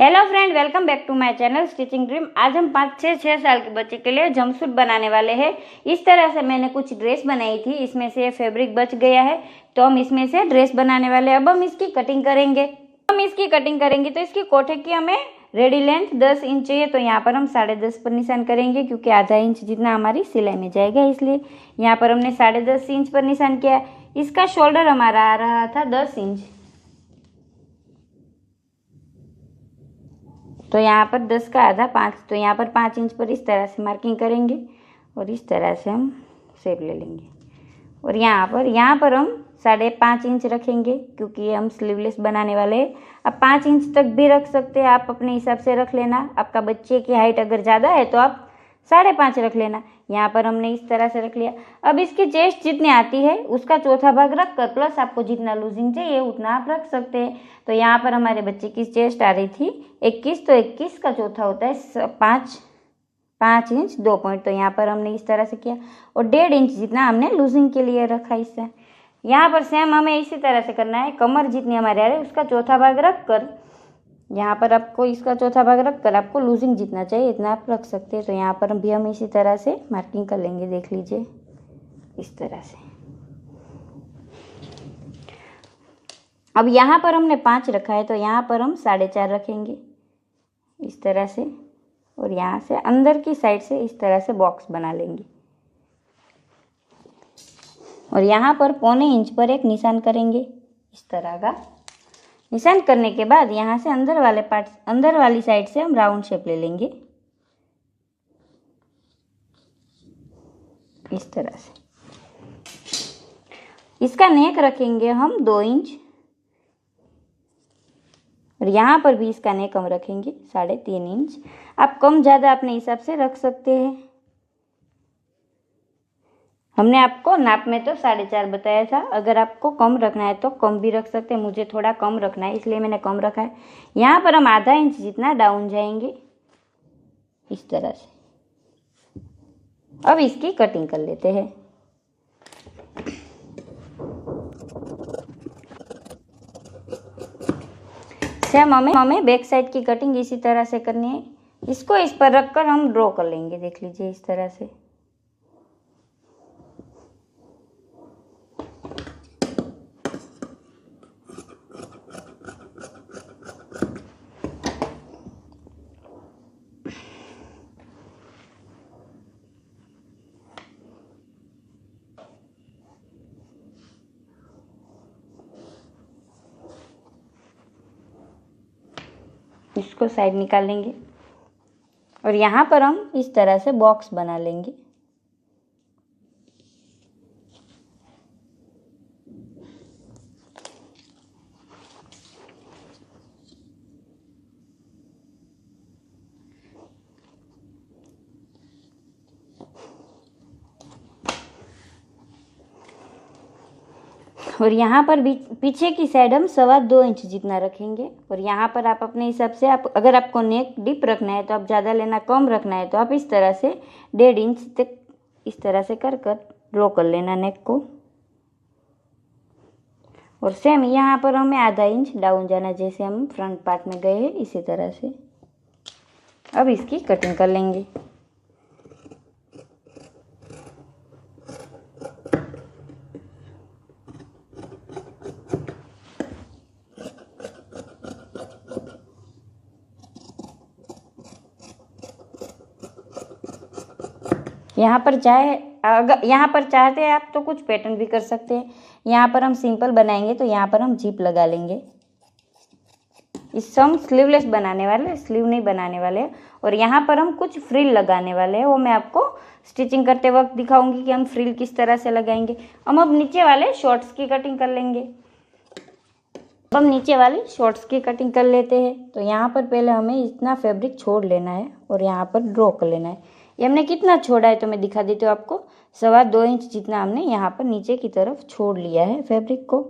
Hello friend, welcome back to my channel stitching dream. आज हम 5-6 साल के बच्चे के लिए जंपसूट बनाने वाले हैं। इस तरह से मैंने कुछ ड्रेस बनाई थी, इसमें से फैब्रिक बच गया है तो हम इसमें से ड्रेस बनाने वाले हैं। अब हम इसकी कटिंग करेंगे। तो इसकी कोठे की हमें रेडी लेंथ 10 इंच चाहिए, तो यहाँ पर हम 10.5 पर निशान करेंगे क्योंकि आधा इंच जितना हमारी सिलाई में जाएगा, इसलिए यहाँ पर हमने 10.5 इंच पर निशान किया। इसका शोल्डर हमारा आ रहा था 10 इंच, तो यहाँ पर 10 का आधा 5, तो यहाँ पर 5 इंच पर इस तरह से मार्किंग करेंगे और इस तरह से हम शेप ले लेंगे। और यहाँ पर हम 5.5 इंच रखेंगे क्योंकि हम स्लीवलेस बनाने वाले हैं। अब 5 इंच तक भी रख सकते हैं, आप अपने हिसाब से रख लेना। आपका बच्चे की हाइट अगर ज़्यादा है तो आप 5.5 रख लेना। यहाँ पर हमने इस तरह से रख लिया। अब इसकी चेस्ट जितनी आती है उसका चौथा भाग रख कर प्लस आपको जितना लूजिंग चाहिए उतना आप रख सकते हैं। तो यहाँ पर हमारे बच्चे की चेस्ट आ रही थी 21, तो 21 का चौथा होता है 5 इंच 2 पॉइंट। तो यहाँ पर हमने इस तरह से किया और 1.5 इंच जितना हमने लूजिंग के लिए रखा। इससे यहाँ पर सेम हमें इसी तरह से करना है। कमर जितनी हमारे आ रही है उसका चौथा भाग रख कर, यहाँ पर आपको इसका चौथा भाग रख कर आपको लूजिंग जितना चाहिए इतना आप रख सकते हैं। तो यहाँ पर भी हम इसी तरह से मार्किंग कर लेंगे, देख लीजिए इस तरह से। अब यहाँ पर हमने 5 रखा है तो यहाँ पर हम 4.5 रखेंगे इस तरह से, और यहाँ से अंदर की साइड से इस तरह से बॉक्स बना लेंगे और यहाँ पर 0.25 इंच पर एक निशान करेंगे इस तरह का। निशान करने के बाद यहाँ से अंदर वाली साइड से हम राउंड शेप ले लेंगे इस तरह से। इसका नेक रखेंगे हम 2 इंच और यहाँ पर भी इसका नेक हम रखेंगे 3.5 इंच। आप कम ज़्यादा अपने हिसाब से रख सकते हैं। हमने आपको नाप में तो 4.5 बताया था, अगर आपको कम रखना है तो कम भी रख सकते हैं। मुझे थोड़ा कम रखना है इसलिए मैंने कम रखा है। यहाँ पर हम आधा इंच जितना डाउन जाएंगे इस तरह से। अब इसकी कटिंग कर लेते हैं। सेम हमें बैक साइड की कटिंग इसी तरह से करनी है। इसको इस पर रखकर हम ड्रॉ कर लेंगे, देख लीजिए इस तरह से। इसको साइड निकाल लेंगे और यहाँ पर हम इस तरह से बॉक्स बना लेंगे। और यहाँ पर भी पीछे की साइड हम 2.25 इंच जितना रखेंगे। और यहाँ पर आप अपने हिसाब से अगर आपको नेक डीप रखना है तो आप ज़्यादा लेना, कम रखना है तो आप इस तरह से 1.5 इंच तक इस तरह से कर ड्रॉ कर लेना नेक को। और सेम यहाँ पर हमें आधा इंच डाउन जाना, जैसे हम फ्रंट पार्ट में गए हैं इसी तरह से। अब इसकी कटिंग कर लेंगे। यहाँ पर चाहते हैं आप तो कुछ पैटर्न भी कर सकते हैं। यहाँ पर हम सिंपल बनाएंगे तो यहाँ पर हम जिप लगा लेंगे। इस हम स्लीवलेस बनाने वाले, स्लीव नहीं बनाने वाले। और यहाँ पर हम कुछ फ्रिल लगाने वाले हैं, वो मैं आपको स्टिचिंग करते वक्त दिखाऊंगी कि हम फ्रिल किस तरह से लगाएंगे। हम अब नीचे वाले शॉर्ट्स की कटिंग कर लेंगे। हम नीचे वाली शॉर्ट्स की कटिंग कर लेते हैं। तो यहाँ पर पहले हमें इतना फैब्रिक छोड़ लेना है और यहाँ पर ड्रॉ कर लेना है। ये हमने कितना छोड़ा है तो मैं दिखा देती हूँ आपको। 2.25 इंच जितना हमने यहाँ पर नीचे की तरफ छोड़ लिया है फैब्रिक को,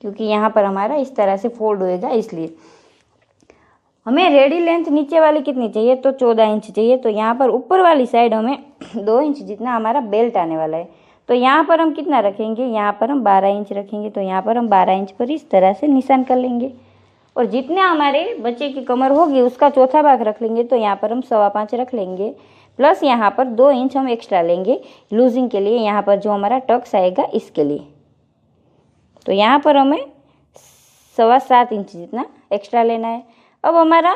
क्योंकि यहाँ पर हमारा इस तरह से फोल्ड होएगा। इसलिए हमें रेडी लेंथ नीचे वाली कितनी चाहिए तो 14 इंच चाहिए। तो यहाँ पर ऊपर वाली साइड हमें 2 इंच जितना हमारा बेल्ट आने वाला है। तो यहाँ पर हम कितना रखेंगे, यहाँ पर हम 12 इंच रखेंगे। तो यहाँ पर हम 12 इंच पर इस तरह से निशान कर लेंगे और जितने हमारे बच्चे की कमर होगी उसका चौथा भाग रख लेंगे, तो यहाँ पर हम 5.25 रख लेंगे, प्लस यहाँ पर 2 इंच हम एक्स्ट्रा लेंगे लूजिंग के लिए, यहाँ पर जो हमारा टक्स आएगा इसके लिए। तो यहाँ पर हमें 7.25 इंच जितना एक्स्ट्रा लेना है। अब हमारा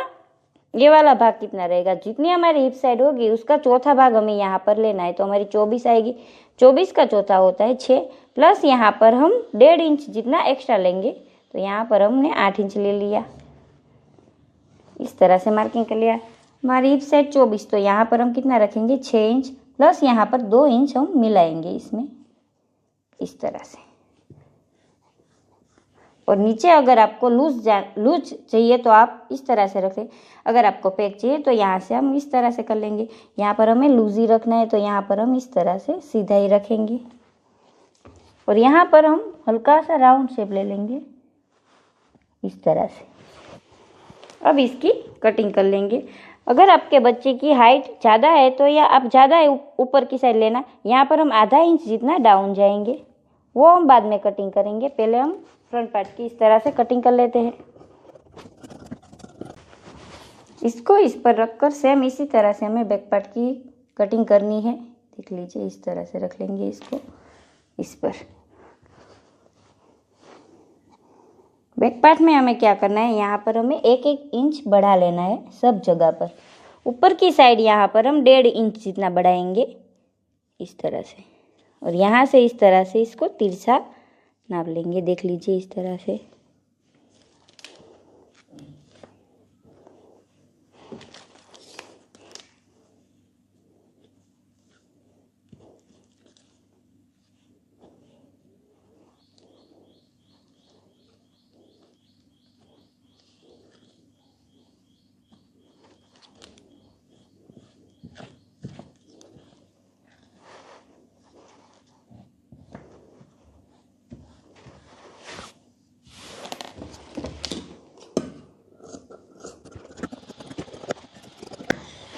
ये वाला भाग कितना रहेगा, जितनी हमारी हिप साइड होगी उसका चौथा भाग हमें यहाँ पर लेना है, तो हमारी 24 आएगी। 24 का चौथा होता है 6, प्लस यहाँ पर हम 1.5 इंच जितना एक्स्ट्रा लेंगे, तो यहाँ पर हमने 8 इंच ले लिया। इस तरह से मार्किंग कर लिया। हमारी हिप साइड 24, तो यहाँ पर हम कितना रखेंगे 6 इंच, प्लस यहाँ पर 2 इंच हम मिलाएंगे इसमें इस तरह से। और नीचे अगर आपको लूज चाहिए तो आप इस तरह से रखें, अगर आपको पैक चाहिए तो यहाँ से हम इस तरह से कर लेंगे। यहाँ पर हमें लूज ही रखना है, तो यहाँ पर हम इस तरह से सीधा ही रखेंगे और यहाँ पर हम हल्का सा राउंड शेप ले लेंगे इस तरह से। अब इसकी कटिंग कर लेंगे। अगर आपके बच्चे की हाइट ज़्यादा है तो या आप ज़्यादा ऊपर की साइड लेना, यहाँ पर हम आधा इंच जितना डाउन जाएंगे, वो हम बाद में कटिंग करेंगे। पहले हम फ्रंट पार्ट की इस तरह से कटिंग कर लेते हैं। इसको इस पर रखकर सेम इसी तरह से हमें बैक पार्ट की कटिंग करनी है। देख लीजिए, इस तरह से रख लेंगे इसको इस पर। बैक पार्ट में हमें क्या करना है, यहाँ पर हमें 1-1 इंच बढ़ा लेना है सब जगह पर। ऊपर की साइड यहाँ पर हम 1.5 इंच जितना बढ़ाएंगे इस तरह से, और यहाँ से इस तरह से इसको तिरछा नाप लेंगे। देख लीजिए इस तरह से।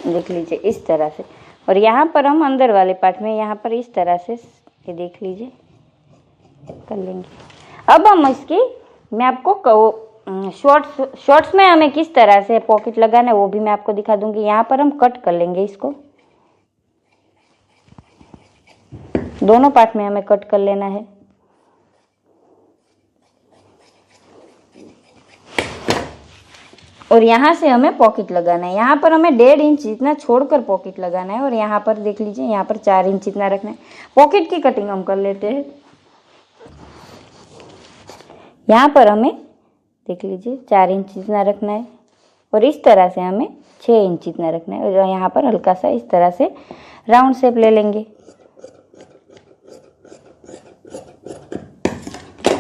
देख लीजिए इस तरह से। और यहाँ पर हम अंदर वाले पार्ट में यहाँ पर इस तरह से ये देख लीजिए कर लेंगे। अब हम इसकी मैं आपको शॉर्ट्स में हमें किस तरह से पॉकेट लगाना है वो भी मैं आपको दिखा दूंगी। यहाँ पर हम कट कर लेंगे इसको, दोनों पार्ट में हमें कट कर लेना है। और यहाँ से हमें पॉकेट लगाना है। यहाँ पर हमें 1.5 इंच जितना छोड़कर पॉकेट लगाना है, और यहाँ पर देख लीजिए यहाँ पर 4 इंच जितना रखना है। पॉकेट की कटिंग हम कर लेते हैं। यहाँ पर हमें देख लीजिए 4 इंच जितना रखना है, और इस तरह से हमें 6 इंच जितना रखना है। और यहाँ पर हल्का सा इस तरह से राउंड शेप ले लेंगे,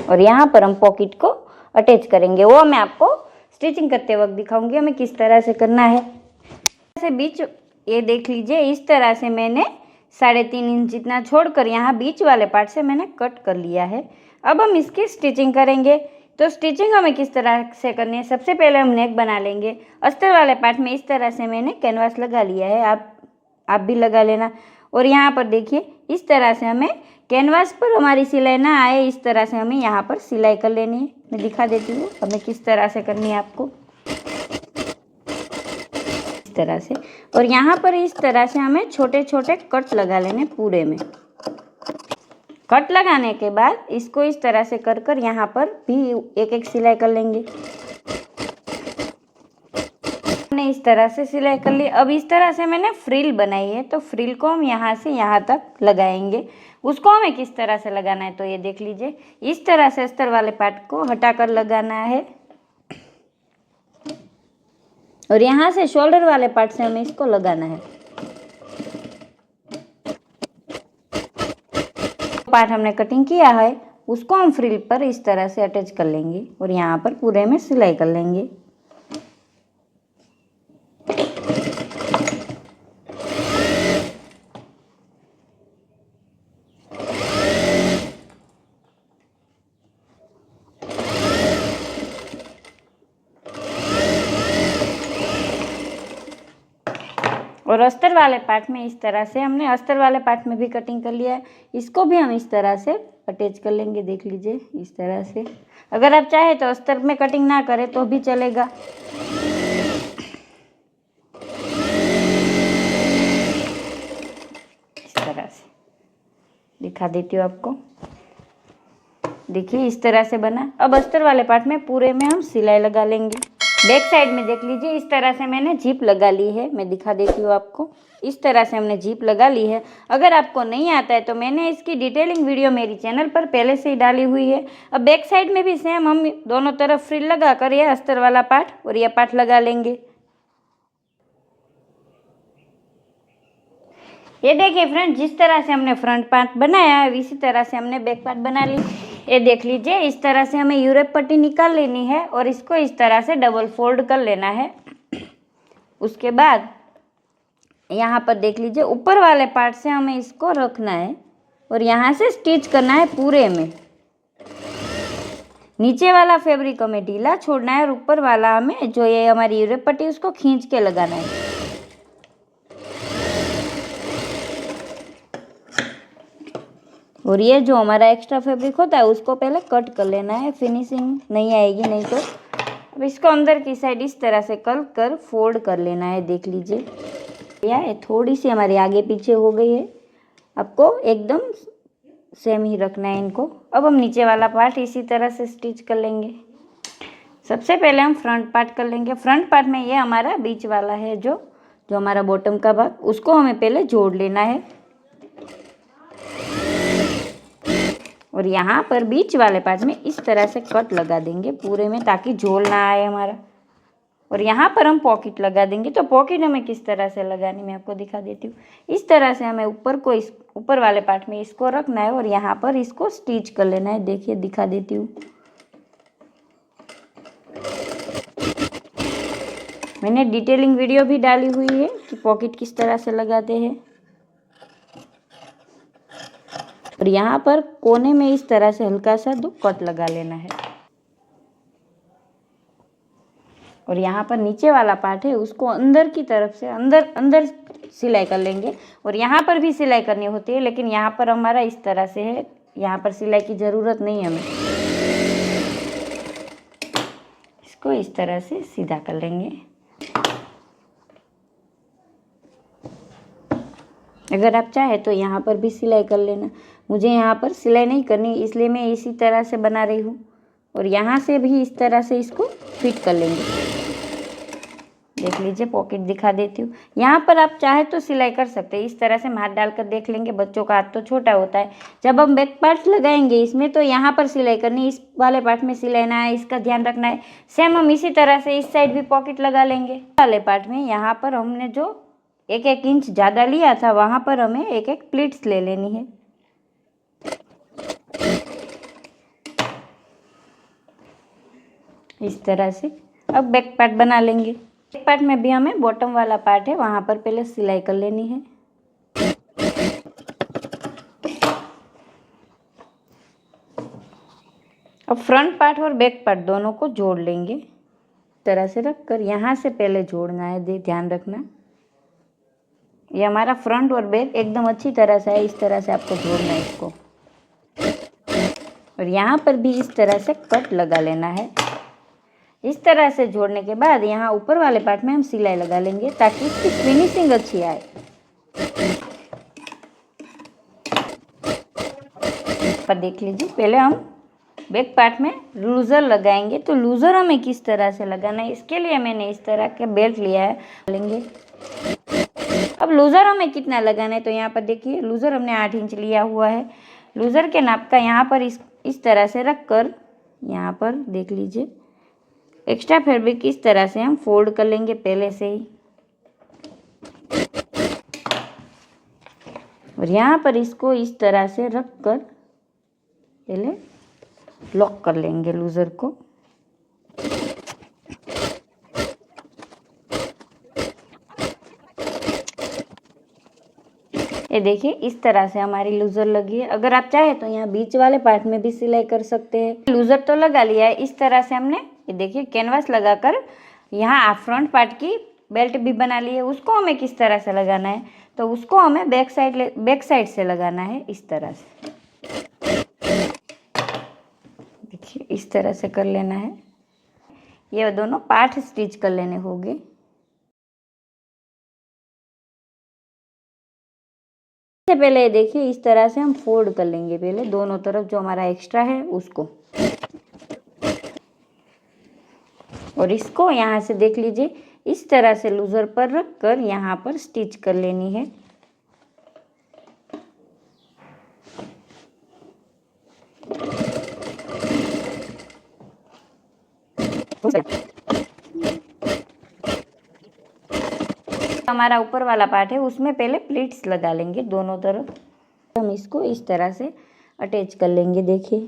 और यहाँ पर हम पॉकेट को अटैच करेंगे। वो मैं आपको स्टिचिंग करते वक्त दिखाऊंगी हमें किस तरह से करना है। ऐसे बीच ये देख लीजिए इस तरह से मैंने 3.5 इंच जितना छोड़कर यहाँ बीच वाले पार्ट से मैंने कट कर लिया है। अब हम इसकी स्टिचिंग करेंगे। तो स्टिचिंग हमें किस तरह से करनी है, सबसे पहले हम नेक बना लेंगे। अस्तर वाले पार्ट में इस तरह से मैंने कैनवास लगा लिया है, आप भी लगा लेना। और यहाँ पर देखिए इस तरह से हमें कैनवास पर हमारी सिलाई ना आए, इस तरह से हमें यहाँ पर सिलाई कर लेनी है। मैं दिखा देती हूँ हमें किस तरह से करनी है आपको, इस तरह से। और यहाँ पर इस तरह से हमें छोटे छोटे कट लगा लेने पूरे में। कट लगाने के बाद इसको इस तरह से कर कर यहाँ पर भी 1-1 सिलाई कर लेंगे। मैंने इस तरह से सिलाई कर ली। अब इस तरह से मैंने फ्रिल बनाई है, तो फ्रिल को हम यहाँ से यहाँ तक लगाएंगे। उसको हमें किस तरह से लगाना है, तो ये देख लीजिए इस तरह से अस्तर वाले पार्ट को हटाकर लगाना है, और यहाँ से शोल्डर वाले पार्ट से हमें इसको लगाना है। पार्ट हमने कटिंग किया है उसको हम फ्रिल पर इस तरह से अटैच कर लेंगे, और यहाँ पर पूरे में सिलाई कर लेंगे। और अस्तर वाले पार्ट में इस तरह से हमने अस्तर वाले पार्ट में भी कटिंग कर लिया है। इसको भी हम इस तरह से अटैच कर लेंगे। देख लीजिए इस तरह से अगर आप चाहे तो अस्तर में कटिंग ना करें तो भी चलेगा। इस तरह से दिखा देती हूँ आपको। देखिए इस तरह से बना। अब अस्तर वाले पार्ट में पूरे में हम सिलाई लगा लेंगे। बैक साइड में देख लीजिए इस तरह से मैंने जीप लगा ली है। मैं दिखा देती हूँ आपको। इस तरह से हमने जीप लगा ली है। अगर आपको नहीं आता है तो मैंने इसकी डिटेलिंग वीडियो मेरी चैनल पर पहले से ही डाली हुई है। अब बैक साइड में भी सेम हम दोनों तरफ फ्रिल लगा कर ये अस्तर वाला पार्ट और यह पार्ट लगा लेंगे। ये देखिए फ्रेंड, जिस तरह से हमने फ्रंट पार्ट बनाया है इसी तरह से हमने बैक पार्ट बना ली। ये देख लीजिए इस तरह से हमें यूरोप पट्टी निकाल लेनी है और इसको इस तरह से डबल फोल्ड कर लेना है। उसके बाद यहाँ पर देख लीजिए ऊपर वाले पार्ट से हमें इसको रखना है और यहाँ से स्टिच करना है पूरे में। नीचे वाला फैब्रिक हमें ढीला छोड़ना है और ऊपर वाला हमें जो ये हमारी यूरोप पट्टी उसको खींच के लगाना है। और ये जो हमारा एक्स्ट्रा फैब्रिक होता है उसको पहले कट कर लेना है, फिनिशिंग नहीं आएगी नहीं तो। अब इसको अंदर की साइड इस तरह से कल कर फोल्ड कर लेना है। देख लीजिए ये थोड़ी सी हमारी आगे पीछे हो गई है। आपको एकदम सेम ही रखना है इनको। अब हम नीचे वाला पार्ट इसी तरह से स्टिच कर लेंगे। सबसे पहले हम फ्रंट पार्ट कर लेंगे। फ्रंट पार्ट में ये हमारा बीच वाला है जो हमारा बॉटम का भाग, उसको हमें पहले जोड़ लेना है। और यहाँ पर बीच वाले पार्ट में इस तरह से कट लगा देंगे पूरे में ताकि झोल ना आए हमारा। और यहाँ पर हम पॉकेट लगा देंगे। तो पॉकेट हमें किस तरह से लगानी मैं आपको दिखा देती हूँ। इस तरह से हमें ऊपर को इस ऊपर वाले पार्ट में इसको रखना है और यहाँ पर इसको स्टिच कर लेना है। देखिए दिखा देती हूँ। मैंने डिटेलिंग वीडियो भी डाली हुई है कि पॉकेट किस तरह से लगाते हैं। और यहाँ पर कोने में इस तरह से हल्का सा 2 कट लगा लेना है। और यहाँ पर नीचे वाला पार्ट है उसको अंदर की तरफ से अंदर सिलाई कर लेंगे। और यहाँ पर भी सिलाई करनी होती है लेकिन यहाँ पर हमारा इस तरह से है, यहाँ पर सिलाई की ज़रूरत नहीं है हमें। इसको इस तरह से सीधा कर लेंगे। अगर आप चाहे तो यहाँ पर भी सिलाई कर लेना। मुझे यहाँ पर सिलाई नहीं करनी इसलिए मैं इसी तरह से बना रही हूँ। और यहाँ से भी इस तरह से इसको फिट कर लेंगे। देख लीजिए पॉकेट दिखा देती हूँ। यहाँ पर आप चाहे तो सिलाई कर सकते हैं। इस तरह से हाथ डालकर देख लेंगे। बच्चों का हाथ तो छोटा होता है। जब हम बैक पार्ट लगाएंगे इसमें तो यहाँ पर सिलाई करनी, इस वाले पार्ट में सिलाई ना है, इसका ध्यान रखना है। सेम हम इसी तरह से इस साइड भी पॉकेट लगा लेंगे। वाले पार्ट में यहाँ पर हमने जो 1-1 इंच ज़्यादा लिया था वहाँ पर हमें 1-1 प्लीट्स ले लेनी है। इस तरह से अब बैक पार्ट बना लेंगे। बैक पार्ट में भी हमें बॉटम वाला पार्ट है वहाँ पर पहले सिलाई कर लेनी है। अब फ्रंट पार्ट और बैक पार्ट दोनों को जोड़ लेंगे। इस तरह से रख कर यहाँ से पहले जोड़ना है। ध्यान रखना ये हमारा फ्रंट और बैक एकदम अच्छी तरह से है। इस तरह से आपको जोड़ना है इसको। और यहाँ पर भी इस तरह से कट लगा लेना है। इस तरह से जोड़ने के बाद यहाँ ऊपर वाले पार्ट में हम सिलाई लगा लेंगे ताकि इसकी फिनिशिंग अच्छी आए। पर देख लीजिए पहले हम बैक पार्ट में लूज़र लगाएंगे। तो लूज़र हमें किस तरह से लगाना है इसके लिए मैंने इस तरह का बेल्ट लिया है। लेंगे अब लूज़र हमें कितना लगाना है तो यहाँ पर देखिए लूज़र हमने 8 इंच लिया हुआ है। लूज़र के नाप का यहाँ पर इस तरह से रख कर यहाँ पर देख लीजिए एक्स्ट्रा फैब्रिक इस तरह से हम फोल्ड कर लेंगे पहले से ही। और यहाँ पर इसको इस तरह से रख कर पहले लॉक कर लेंगे लूज़र को। ये देखिए इस तरह से हमारी लूज़र लगी है। अगर आप चाहे तो यहाँ बीच वाले पार्ट में भी सिलाई कर सकते हैं। लूज़र तो लगा लिया है। इस तरह से हमने ये देखिए कैनवास लगाकर यहाँ फ्रंट पार्ट की बेल्ट भी बना ली है। उसको हमें किस तरह से लगाना है तो उसको हमें बैक साइड से लगाना है इस तरह से। देखिए देखिए इस तरह से कर लेना है। ये दोनों पार्ट स्टिच कर लेने होंगे। सबसे पहले देखिए इस तरह से हम फोल्ड कर लेंगे, पहले दोनों तरफ जो हमारा एक्स्ट्रा है उसको, और इसको यहाँ से देख लीजिए इस तरह से लूजर पर रख कर यहाँ पर स्टिच कर लेनी है। हमारा ऊपर वाला पार्ट है उसमें पहले प्लीट्स लगा लेंगे दोनों तरफ। हम इसको इस तरह से अटैच कर लेंगे। देखिए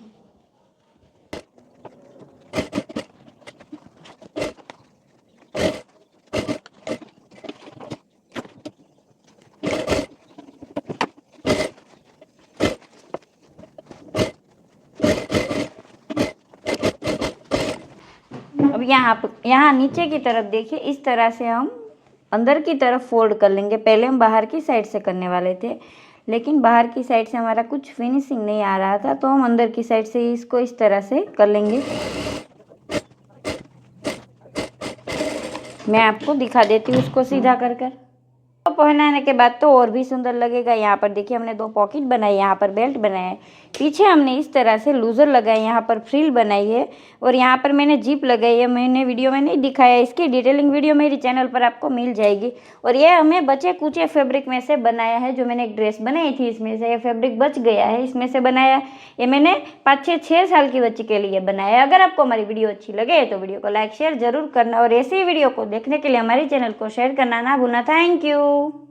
अब यहाँ नीचे की तरफ देखिए इस तरह से हम अंदर की तरफ फोल्ड कर लेंगे। पहले हम बाहर की साइड से करने वाले थे, लेकिन बाहर की साइड से हमारा कुछ फिनिशिंग नहीं आ रहा था, तो हम अंदर की साइड से इसको इस तरह से कर लेंगे। मैं आपको दिखा देती हूँ उसको सीधा कर कर। तो पहनाने के बाद तो और भी सुंदर लगेगा। यहाँ पर देखिए हमने 2 पॉकेट बनाई, यहाँ पर बेल्ट बनाया है, पीछे हमने इस तरह से लूजर लगाए, यहाँ पर फ्रिल बनाई है और यहाँ पर मैंने जिप लगाई है। मैंने वीडियो में नहीं दिखाया, इसकी डिटेलिंग वीडियो मेरी चैनल पर आपको मिल जाएगी। और ये हमें बचे कुचे फैब्रिक में से बनाया है। जो मैंने एक ड्रेस बनाई थी इसमें से ये फैब्रिक बच गया है, इसमें से बनाया। ये मैंने 5-6 साल की बच्ची के लिए बनाया है। अगर आपको हमारी वीडियो अच्छी लगे तो वीडियो को लाइक शेयर जरूर करना और ऐसी वीडियो को देखने के लिए हमारे चैनल को शेयर करना ना भूलना। Thank you.